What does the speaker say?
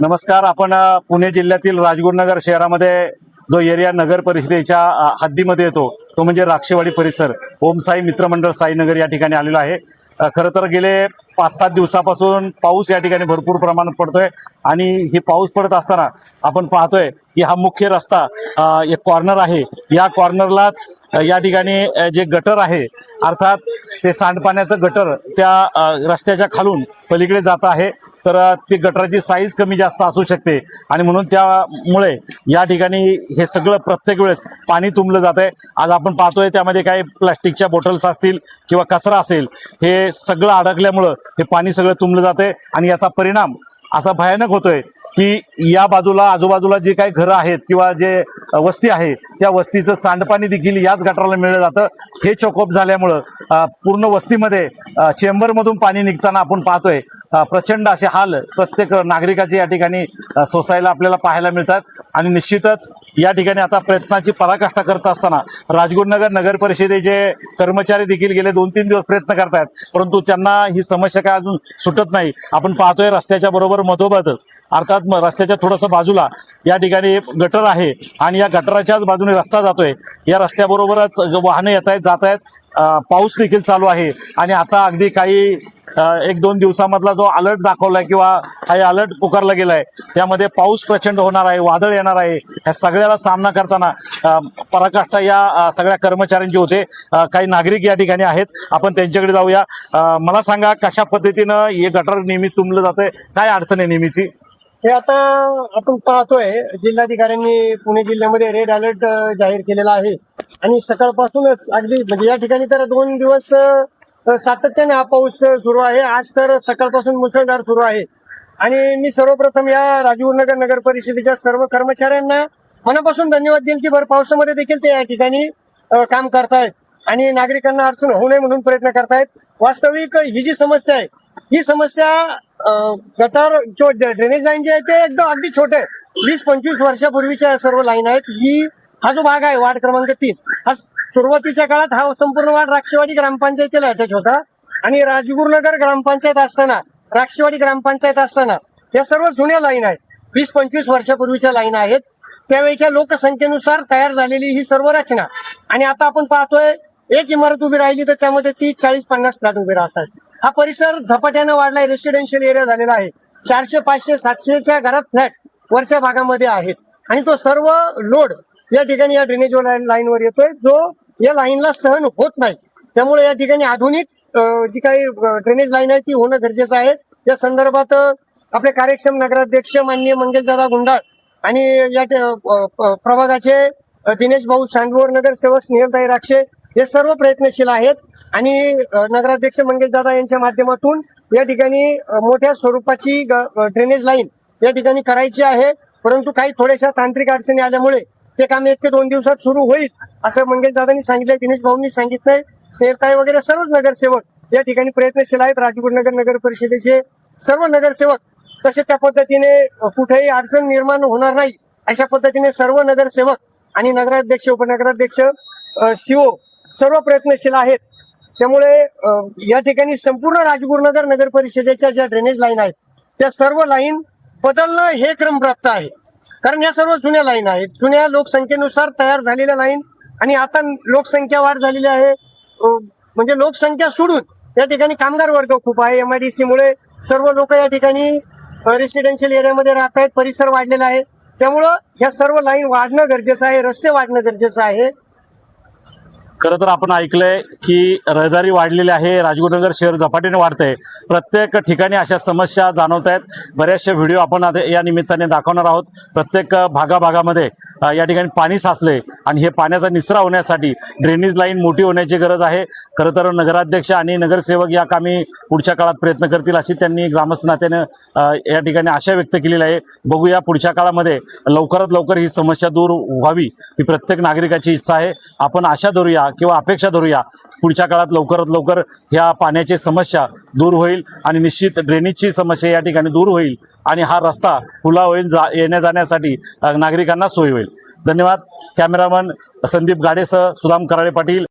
नमस्कार. आपण पुणे जिल्ह्यातील राजगुरुनगर शहरामध्ये जो एरिया नगर परिषदेच्या हद्दीमध्ये येतो तो म्हणजे राक्षेवाडी परिसर. ओम साई मित्रमंडळ साईनगर या ठिकाणी आलेला आहे. खरं तर गेले 5-7 दिवसापासून पाऊस या ठिकाणी भरपूर प्रमाणात पडतोय आणि हे पाऊस पडत असताना आपण पाहतोय की हा मुख्य रस्ता एक कॉर्नर आहे. या कॉर्नरलाच या ठिकाणी जे गटर आहे अर्थात ते सांडपाण्याचं गटर त्या रस्त्याच्या खालून पलीकडे जात आहे. तर ती गटराची साईज कमी जास्त असू शकते आणि म्हणून त्यामुळे या ठिकाणी हे सगळं प्रत्येक वेळेस पाणी तुंबलं जात आहे. आज आपण पाहतोय त्यामध्ये काही प्लास्टिकच्या बॉटल्स असतील किंवा कचरा असेल, हे सगळं अडकल्यामुळं हे पाणी सगळं तुंबलं जातंय आणि याचा परिणाम असा भयानक होतोय की या बाजूला आजूबाजूला जे काही घरं आहेत किंवा जे वस्ती आहे त्या वस्तीचं सांडपाणी देखील याच गटाराला मिळलं जातं. हे चोकअप झाल्यामुळं पूर्ण वस्तीमध्ये चेंबरमधून पाणी निघताना आपण पाहतोय प्रचंड असे हाल प्रत्येक नागरिकाचे या ठिकाणी सोसायला आपल्याला पाहायला मिळतात. आणि निश्चितच या ठिकाणी आता प्रयत्नाची पराकाष्ठा करत असताना राजगुरुनगर नगर परिषदेचे कर्मचारी देखील गेले 2-3 दिवस प्रयत्न करतायत, परंतु त्यांना ही समस्या काय अजून सुटत नाही. आपण पाहतोय रस्त्याच्या बरोबर मधोमध अर्थात रस्त्याच्या थोडंसं बाजूला या ठिकाणी गटर आहे आणि या गटराच्याच बाजूने रस्ता जातोय. या रस्त्याबरोबरच वाहनं येत आहेत जात आहेत. पाऊस देखील चालू आहे आणि आता अगदी काही 1-2 दिवसामधला जो अलर्ट दाखवलाय किंवा काही अलर्ट पुकारला गेलाय त्यामध्ये पाऊस प्रचंड होणार आहे, वादळ येणार आहे. या सगळ्याला सामना करताना पराकाष्ठा या सगळ्या कर्मचाऱ्यांची होते. काही नागरिक या ठिकाणी आहेत, आपण त्यांच्याकडे जाऊया. मला सांगा कशा पद्धतीनं हे गटर नेहमी तुंबलं जातंय, काय अडचण आहे नेहमीची? हे आता आपण पाहतोय जिल्हाधिकाऱ्यांनी पुणे जिल्ह्यामध्ये रेड अलर्ट जाहीर केलेला आहे आणि सकाळपासूनच अगदी म्हणजे या ठिकाणी तर 2 दिवस सातत्याने हा पाऊस सुरू आहे. आज तर सकाळपासून मुसळधार सुरू आहे आणि मी सर्वप्रथम या राजगुरुनगर नगर परिषदेच्या सर्व कर्मचाऱ्यांना मनापासून धन्यवाद देईल की भर पावसामध्ये देखील ते या ठिकाणी काम करतायत आणि नागरिकांना अडचण होऊ नये म्हणून प्रयत्न करतायत. वास्तविक ही जी समस्या आहे ही समस्या गटार किंवा ड्रेनेज लाईन जे आहे ते एकदम अगदी छोटे 20-25 वर्षापूर्वीच्या सर्व लाईन आहेत. हा जो भाग आहे वार्ड क्रमांक 3 हा सुरुवातीच्या काळात हा संपूर्ण वार्ड राक्षेवाडी ग्रामपंचायतीला अटॅच होता आणि राजगुरुनगर ग्रामपंचायत असताना राक्षेवाडी ग्रामपंचायत असताना या सर्व जुन्या लाईन आहेत. 20-25 वर्षापूर्वीच्या लाईन आहेत. त्यावेळेच्या लोकसंख्येनुसार तयार झालेली ही सर्व रचना आणि आता आपण पाहतोय एक इमारत उभी राहिली तर त्यामध्ये 30-40-50 फ्लॅट उभे राहतात. हा परिसर झपाट्यानं वाढलाय, रेसिडेन्शियल एरिया झालेला आहे. 400-500-700च्या घरात फ्लॅट वरच्या भागामध्ये आहेत आणि तो सर्व लोड या ठिकाणी या ड्रेनेज लाईनवर येतोय जो या लाईनला सहन होत नाही. त्यामुळे या ठिकाणी आधुनिक जी काही ड्रेनेज लाईन आहे ती होणं गरजेचं आहे. या संदर्भात आपले कार्यक्षम नगराध्यक्ष माननीय मंगेशदादा गुंडाळ आणि या प्रभागाचे दिनेश भाऊ सांगोर, नगरसेवक स्नेहलताई राक्षे हे सर्व प्रयत्नशील आहेत आणि नगराध्यक्ष मंगेशदादा यांच्या माध्यमातून या ठिकाणी मोठ्या स्वरूपाची ड्रेनेज लाईन या ठिकाणी करायची आहे. परंतु काही थोड्याशा तांत्रिक अडचणी आल्यामुळे ते काम 1 ते 2 दिवसात सुरू होईल असं मंगेशदादांनी सांगितलंय, दिनेश भाऊंनी सांगितलंय, स्नेहलताई वगैरे सर्वच नगरसेवक या ठिकाणी प्रयत्नशील आहेत. राजगुरुनगर नगर परिषदेचे सर्व नगरसेवक तसे त्या पद्धतीने कुठेही अडचण निर्माण होणार नाही अशा पद्धतीने सर्व नगरसेवक आणि नगराध्यक्ष, उपनगराध्यक्ष, सीओ सर्व प्रयत्नशील आहेत. त्यामुळे या ठिकाणी संपूर्ण राजगुरुनगर नगर परिषदेच्या ज्या ड्रेनेज लाईन आहेत त्या सर्व लाईन बदलणं हे क्रमप्राप्त आहे. कारण या सर्व जुन्या लाईन आहेत, जुन्या लोकसंख्येनुसार तयार झालेल्या लाईन आणि आता लोकसंख्या वाढ झालेली आहे. म्हणजे लोकसंख्या सोडून या ठिकाणी कामगार वर्ग खूप आहे. MIDC मुळे सर्व लोक या ठिकाणी रेसिडेन्शियल एरियामध्ये राहत आहेत, परिसर वाढलेला आहे. त्यामुळं या सर्व लाईन वाढणं गरजेचं आहे, रस्ते वाढणं गरजेचं आहे. खरं तर आपण ऐकलंय की रहदारी वाढलेली आहे, राजगुरुनगर शहर झपाट्याने वाढतंय. प्रत्येक ठिकाणी अशा समस्या जाणवत आहेत. बऱ्याचशा व्हिडिओ आपण या निमित्ताने दाखवणार आहोत. प्रत्येक भागाभागामध्ये या ठिकाणी पाणी साचले आणि हे पाण्याचा निचरा होण्यासाठी ड्रेनेज लाईन मोठी होण्याची गरज आहे. खरं तर नगराध्यक्ष आणि नगरसेवक या कामी पुढच्या काळात प्रयत्न करतील अशी त्यांनी ग्रामस्थ नात्यानं या ठिकाणी आशा व्यक्त केलेली आहे. बघूया पुढच्या काळामध्ये लवकरात लवकर ही समस्या दूर व्हावी ही प्रत्येक नागरिकाची इच्छा आहे. आपण आशा धरूया किंवा अपेक्षा धरूया पुढच्या काळात लवकरात लवकर ह्या पाण्याची समस्या दूर होईल आणि निश्चित ड्रेनेजची समस्या या ठिकाणी दूर होईल आणि हा रस्ता खुला होईल, येण्या जाण्यासाठी नागरिकांना सोय होईल. धन्यवाद. कॅमेरामन संदीप गाडेसह सुदाम कराळे पाटील,